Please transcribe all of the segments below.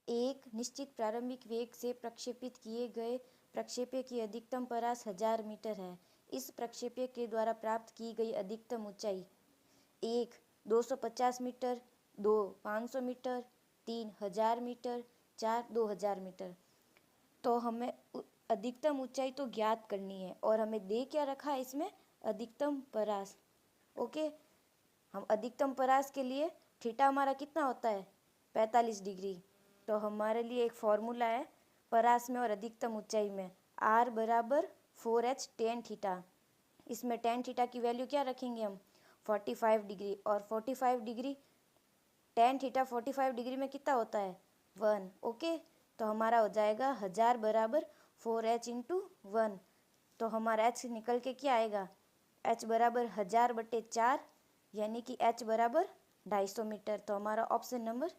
एक निश्चित प्रारंभिक वेग से प्रक्षेपित किए गए प्रक्षेप्य की अधिकतम परास 1000 मीटर है। इस प्रक्षेप्य के द्वारा प्राप्त की गई अधिकतम ऊंचाई 1 250 मीटर, 2 500 मीटर, 3 1000 मीटर, 4 2000 मीटर। तो हमें अधिकतम ऊंचाई तो ज्ञात करनी है और हमें दे क्या रखा है इसमें, अधिकतम परास। ओके, हम अधिकतम परास के लिए थीटा हमारा कितना होता है, 45 डिग्री। तो हमारे लिए एक फॉर्मूला है परास में और अधिकतम ऊंचाई में, R बराबर 4h tan थीटा। इसमें tan थीटा की वैल्यू क्या रखेंगे हम, 45 डिग्री, और 45 डिग्री tan थीटा 45 डिग्री में कितना होता है, 1। ओके, तो हमारा हो जाएगा 1000 बराबर 4h इंटू 1। तो हमारा h निकल के क्या आएगा, h बराबर 1000/4, यानी कि h बराबर 250 मीटर। तो हमारा ऑप्शन नंबर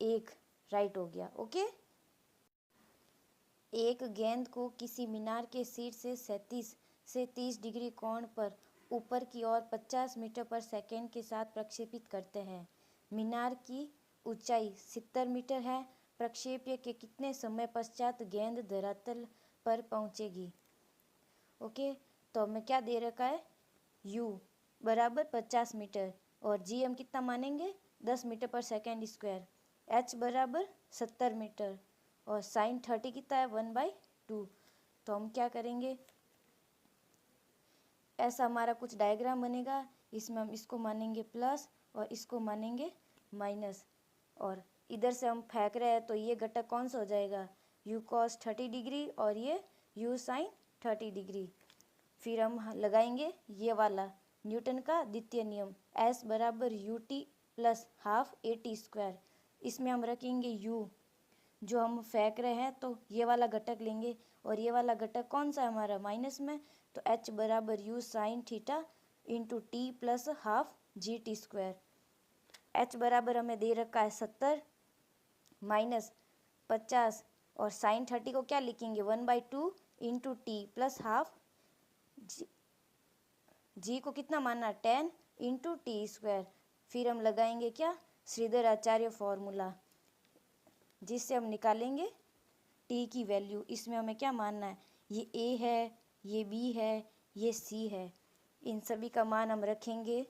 1 राइट हो गया। ओके, एक गेंद को किसी मीनार के शीर्ष से 37 से 30 डिग्री कोण पर ऊपर की ओर 50 मीटर पर सेकेंड के साथ प्रक्षेपित करते हैं। मीनार की ऊंचाई 70 मीटर है। प्रक्षेप्य के कितने समय पश्चात गेंद धरातल पर पहुंचेगी। ओके, तो हमें क्या दे रखा है, u बराबर 50 मीटर और g हम कितना मानेंगे, 10 मीटर पर सेकेंड स्क्वायर, h बराबर 70 मीटर और साइन 30 कितना है, 1/2। तो हम क्या करेंगे, ऐसा हमारा कुछ डायग्राम बनेगा। इसमें हम इसको मानेंगे प्लस और इसको मानेंगे माइनस, और इधर से हम फेंक रहे हैं तो ये घटक कौन सा हो जाएगा, u cos 30 डिग्री और ये u sin 30 डिग्री। फिर हम लगाएंगे ये वाला न्यूटन का द्वितीय नियम, S बराबर ut प्लस हाफ at²। इसमें हम रखेंगे u, जो हम फेंक रहे हैं तो ये वाला घटक लेंगे और ये वाला घटक कौन सा है हमारा, माइनस में। तो h बराबर u sine theta into T plus half GT²। h बराबर हमें दे रखा है 70 माइनस 50 और साइन 30 को क्या लिखेंगे, 1/2 इंटू टी प्लस हाफ जी को कितना मानना, 10 इंटू t²। फिर हम लगाएंगे क्या, श्रीधर आचार्य फॉर्मूला, जिससे हम निकालेंगे t की वैल्यू। इसमें हमें क्या मानना है, ये a है, ये b है, ये c है। इन सभी का मान हम रखेंगे,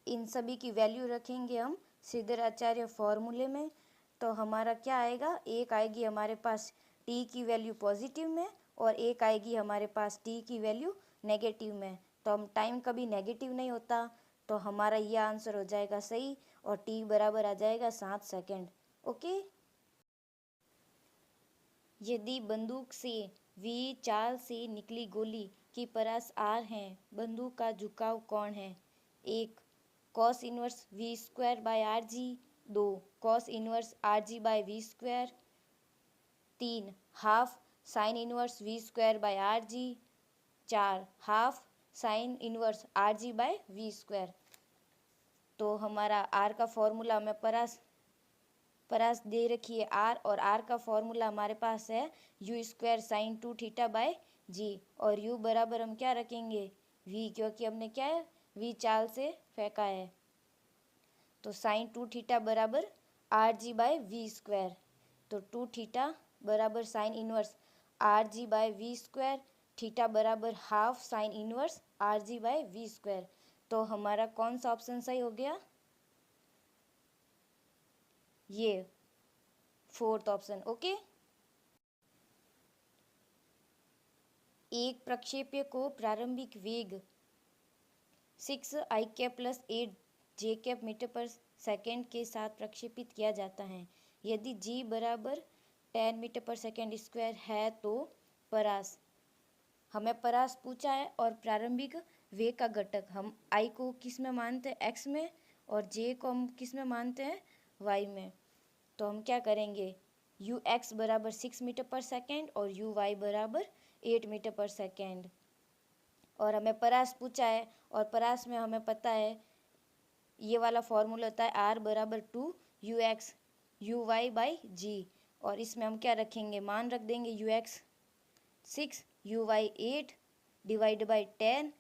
इन सभी की वैल्यू रखेंगे हम श्रीधर आचार्य फॉर्मूले में। तो हमारा क्या आएगा, एक आएगी हमारे पास t की वैल्यू पॉजिटिव में और एक आएगी हमारे पास t की वैल्यू नेगेटिव में। तो हम टाइम कभी नेगेटिव नहीं होता, तो हमारा ये आंसर हो जाएगा सही और t बराबर आ जाएगा 7 सेकेंड। ओके, यदि बंदूक से v चाल से निकली गोली की परास r है, बंदूक का झुकाव कौन है। 1 cos inverse v²/rg, 2 cos inverse rg/v², 3 half sine inverse v²/rg, 4 half sine inverse rg/v²। तो हमारा r का फॉर्मूला हमें परास दे रखी है r, और r का फॉर्मूला हमारे पास है u² साइन 2 थीटा/g, और u बराबर हम क्या रखेंगे, v, क्योंकि हमने क्या है, v चाल से फेंका है। तो साइन 2 थीटा बराबर rg/v²। तो 2 थीटा बराबर साइन इनवर्स rg/v², थीटा बराबर हाफ साइन इनवर्स rg/v²। तो हमारा कौन सा ऑप्शन सही हो गया, ये 4th ऑप्शन। ओके, एक प्रक्षेप्य को प्रारंभिक वेग 6i प्लस 8j मीटर पर सेकेंड के साथ प्रक्षेपित किया जाता है। यदि g बराबर 10 मीटर पर सेकेंड स्क्वायर है तो परास, हमें परास पूछा है और प्रारंभिक वेग का घटक हम i को किस में मानते हैं, x में, और j को हम किस में मानते हैं, y में। तो हम क्या करेंगे, ux बराबर 6 मीटर पर सेकेंड और uy बराबर 8 मीटर पर सेकेंड। और हमें परास पूछा है और परास में हमें पता है ये वाला फॉर्मूला होता है r बराबर 2 ux uy/g, और इसमें हम क्या रखेंगे, मान रख देंगे ux 6 uy 8 डिवाइड बाई 10,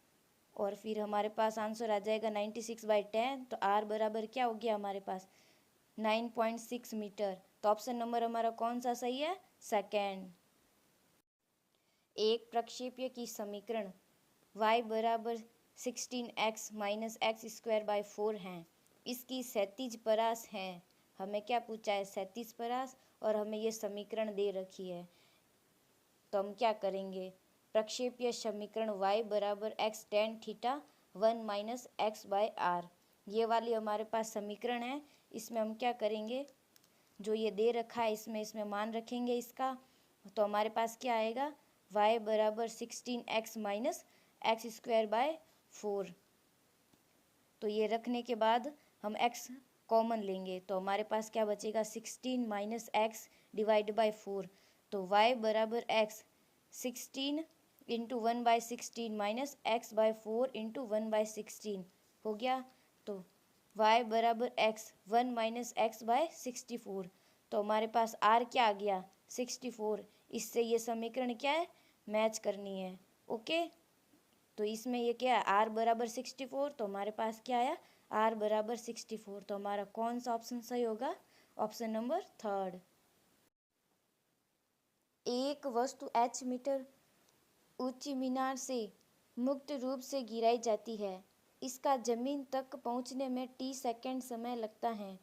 और फिर हमारे पास आंसर आ जाएगा 96/10। तो r बराबर क्या हो गया हमारे पास, 9.6 मीटर। तो ऑप्शन नंबर हमारा कौन सा सही है? सेकेंड। एक प्रक्षेप्य की समीकरण y बराबर 16x minus x square by 4 है। इसकी 37 परास है। हमें क्या पूछा है? 37 परास, और हमें ये समीकरण दे रखी है। तो हम क्या करेंगे? प्रक्षेप्य समीकरण y बराबर x tan theta 1 minus x by r, ये वाली हमारे पास समीकरण है। इसमें हम क्या करेंगे? जो ये दे रखा है इसमें मान रखेंगे इसका। तो हमारे पास क्या आएगा? y बराबर 16x minus x square by 4। तो ये रखने के बाद हम x कॉमन लेंगे, तो हमारे पास क्या बचेगा? 16 माइनस एक्स डिवाइड बाय 4। तो y बराबर x 16 into 1/16 minus x by 4 into 1/16 हो गया। तो y बराबर x 1 माइनस एक्स बाय 64। तो हमारे पास r क्या आ गया? 64। इससे ये समीकरण क्या है? मैच करनी है। ओके, तो इसमें ये क्या है? r बराबर 64। तो हमारे पास क्या आया? r बराबर 64। तो हमारा कौन सा ऑप्शन सही होगा? Option number third. एक वस्तु h मीटर ऊंची मीनार से मुक्त रूप से गिराई जाती है। इसका जमीन तक पहुंचने में t सेकंड समय लगता है।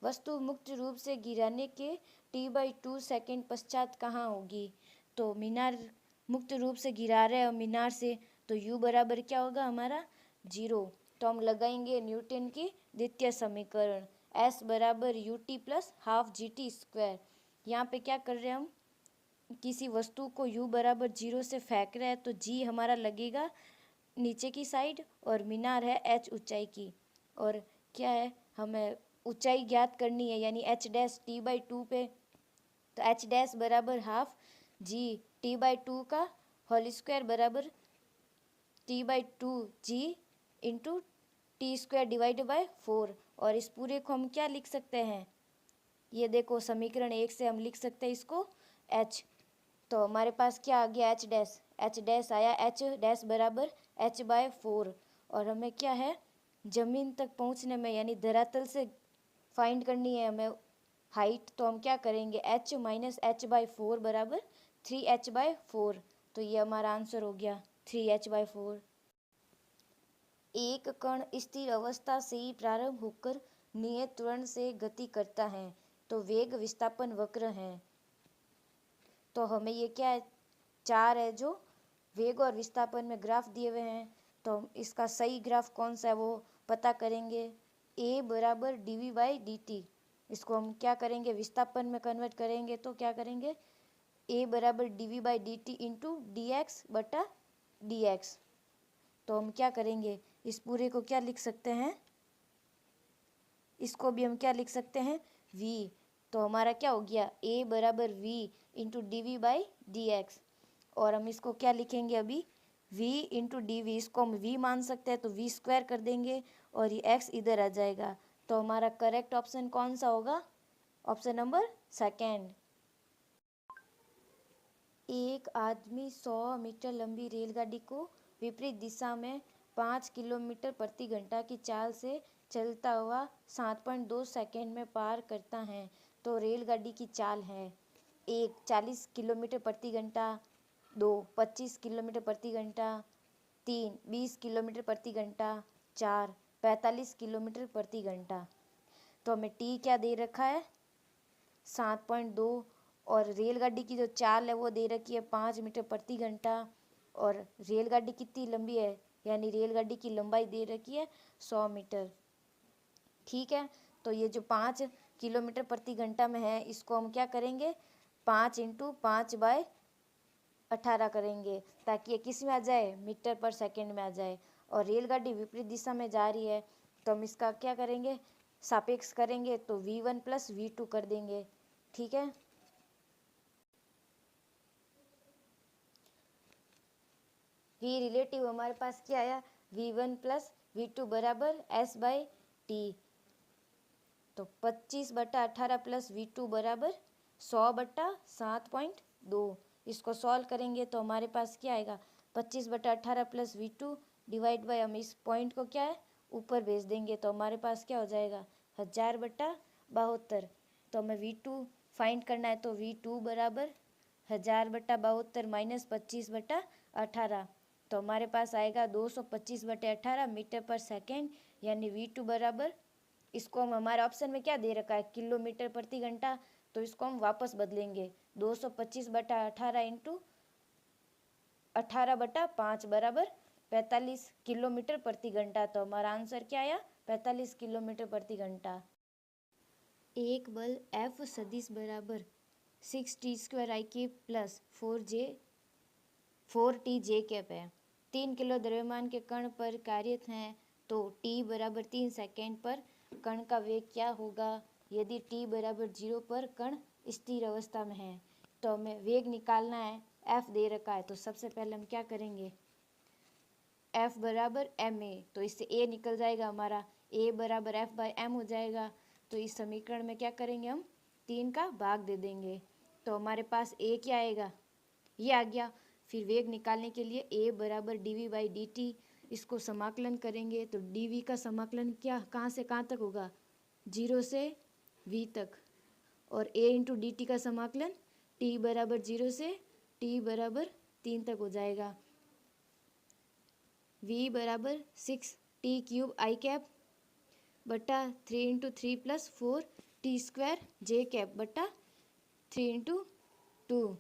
वस्तु मुक्त रूप से गिराने के t/2 सेकंड पश्चात कहाँ होगी? तो मीनार मुक्त रूप से गिरा रहे हैं मीनार से, तो u बराबर क्या होगा हमारा? 0। तो हम लगाएंगे न्यूटन की द्वितीय समीकरण s बराबर ut plus half GT square. यहाँ पे क्या कर रहे हैं हम? किसी वस्तु को u बराबर 0 से फेंक रहे हैं, तो g हमारा लगेगा नीचे की साइड, और मीनार है h ऊंचाई की, और क्या है? हमें ऊंचाई ज्ञात करनी है, यानी h डैश t/2 पे। तो h डैश बराबर हाफ g t/2 का होल स्क्वायर बराबर t/2 g into T square divide by 4। और इस पूरे को हम क्या लिख सकते हैं? ये देखो समीकरण 1 से हम लिख सकते हैं इसको h। तो हमारे पास क्या आ गया? एच डैश आया, एच डैश बराबर h/4। और हमें क्या है? ज़मीन तक पहुंचने में, यानी धरातल से फाइंड करनी है हमें हाइट। तो हम क्या करेंगे? h माइनस h/4 बराबर 3h/4। तो ये हमारा आंसर हो गया 3h/4। एक कण स्थिर अवस्था से ही प्रारंभ होकर नियत त्वरण से गति करता है, तो वेग विस्थापन वक्र है। तो हमें ये क्या है? 4 है जो वेग और विस्थापन में ग्राफ दिए हुए हैं। तो हम इसका सही ग्राफ कौन सा है वो पता करेंगे। a बराबर dv/dt, इसको हम क्या करेंगे? विस्थापन में कन्वर्ट करेंगे, तो क्या करेंगे? a बराबर dv/dt इंटू dx/dx। तो हम क्या करेंगे? इस पूरे को क्या लिख सकते हैं? इसको भी हम क्या लिख सकते हैं? v। तो हमारा क्या हो गया? a बराबर v इंटू dv/dx। और हम इसको क्या लिखेंगे अभी? v इंटू डी, इसको हम v मान सकते हैं, तो v स्क्वायर कर देंगे और ये x इधर आ जाएगा। तो हमारा करेक्ट ऑप्शन कौन सा होगा? Option number second. एक आदमी 100 मीटर लंबी रेलगाड़ी को विपरीत दिशा में 5 किलोमीटर प्रति घंटा की चाल से चलता हुआ 7.2 सेकंड में पार करता है। तो रेलगाड़ी की चाल है: 1 40 किलोमीटर प्रति घंटा, 2 25 किलोमीटर प्रति घंटा, 3 20 किलोमीटर प्रति घंटा, 4 45 किलोमीटर प्रति घंटा। तो हमें टी क्या दे रखा है? 7.2। और रेलगाड़ी की जो चाल है वो दे रखी है 5 मीटर प्रति घंटा। और रेलगाड़ी कितनी लंबी है, यानी रेलगाड़ी की लंबाई दे रखी है 100 मीटर। ठीक है, तो ये जो 5 किलोमीटर प्रति घंटा में है, इसको हम क्या करेंगे? 5 इंटू 5/18 करेंगे, ताकि ये किस में आ जाए? मीटर पर सेकेंड में आ जाए। और रेलगाड़ी विपरीत दिशा में जा रही है, तो हम इसका क्या करेंगे? सापेक्ष करेंगे, तो v1 प्लस v2 कर देंगे। ठीक है, v रिलेटिव हमारे पास क्या आया? v1 प्लस v2 बराबर s/t। तो 25/18 प्लस v2 बराबर 100/7.2। इसको सॉल्व करेंगे तो हमारे पास क्या आएगा? 25/18 प्लस v2 डिवाइड बाय, हम इस पॉइंट को क्या है? ऊपर भेज देंगे, तो हमारे पास क्या हो जाएगा? 1000/12। 72। तो हमें V2 फाइंड करना है, तो V2 बराबर 1000/72 माइनस 25/18। तो हमारे पास आएगा 225/18 मीटर पर सेकेंड, यानी V2 बराबर, इसको हम, हमारे ऑप्शन में क्या दे रखा है, किलोमीटर प्रति घंटा, तो इसको हम वापस बदलेंगे, 225/18 इंटू 18/5 बराबर 45 किलोमीटर प्रति घंटा। तो हमारा आंसर क्या आया, 45 किलोमीटर प्रति घंटा। एक बल F सदिश बराबर 6t² प्लस 4t कैप है। 3 किलो द्रव्यमान के कण पर कार्यरत हैं, तो t बराबर 3 सेकेंड पर कण का वेग क्या होगा यदि t बराबर 0 पर कण स्थिर अवस्था में है। तो हमें वेग निकालना है, F दे रखा है, तो सबसे पहले हम क्या करेंगे, F बराबर ma, तो इससे a निकल जाएगा हमारा, a बराबर F/m हो जाएगा। तो इस समीकरण में क्या करेंगे, हम 3 का भाग दे देंगे, तो हमारे पास a क्या आएगा, ये आ गया। फिर वेग निकालने के लिए a बराबर dv/dt, इसको समाकलन करेंगे, तो dv का समाकलन क्या, कहाँ से कहाँ तक होगा, 0 से v तक, और a इंटू dt का समाकलन t बराबर 0 से t बराबर 3 तक हो जाएगा। v बराबर 6t³ कैप बटा 3 इंटू 3 प्लस 4t² कैप बटा 3 इंटू 2,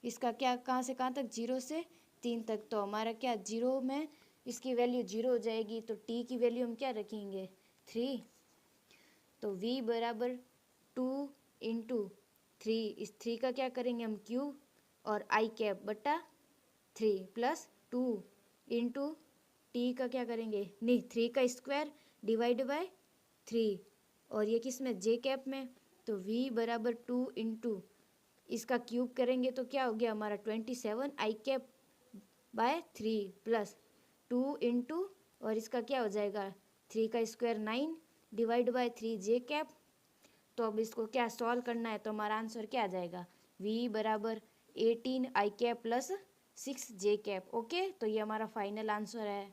इसका क्या, कहाँ से कहाँ तक, 0 से 3 तक। तो हमारा क्या, 0 में इसकी वैल्यू 0 हो जाएगी, तो t की वैल्यू हम क्या रखेंगे, 3। तो v बराबर 2 इंटू 3, इस 3 का क्या करेंगे हम, क्यूब, और i कैप बटा 3 प्लस 2 इंटू टी का क्या करेंगे, नहीं, 3 का स्क्वायर डिवाइड बाय 3, और ये किस में, जे कैप में। तो v बराबर 2 इंटू इसका क्यूब करेंगे तो क्या हो गया हमारा, 27 i cap by 3 plus 2 into, और इसका क्या हो जाएगा, 3 का square 9 divide by 3 J cap. तो अब इसको क्या सॉल्व करना है, तो हमारा आंसर क्या आ जाएगा, v बराबर 18 i cap plus 6 J cap. Okay, तो ये हमारा फाइनल आंसर है।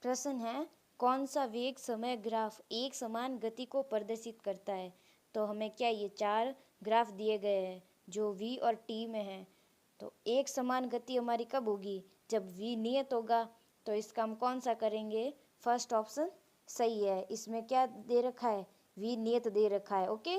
प्रश्न है, कौन सा वेग समय ग्राफ एक समान गति को प्रदर्शित करता है। तो हमें क्या, ये 4 ग्राफ दिए गए हैं जो v और t में हैं। तो एक समान गति हमारी कब होगी, जब v नियत होगा। तो इसका हम कौन सा करेंगे, फर्स्ट ऑप्शन सही है, इसमें क्या दे रखा है, v नियत दे रखा है। ओके।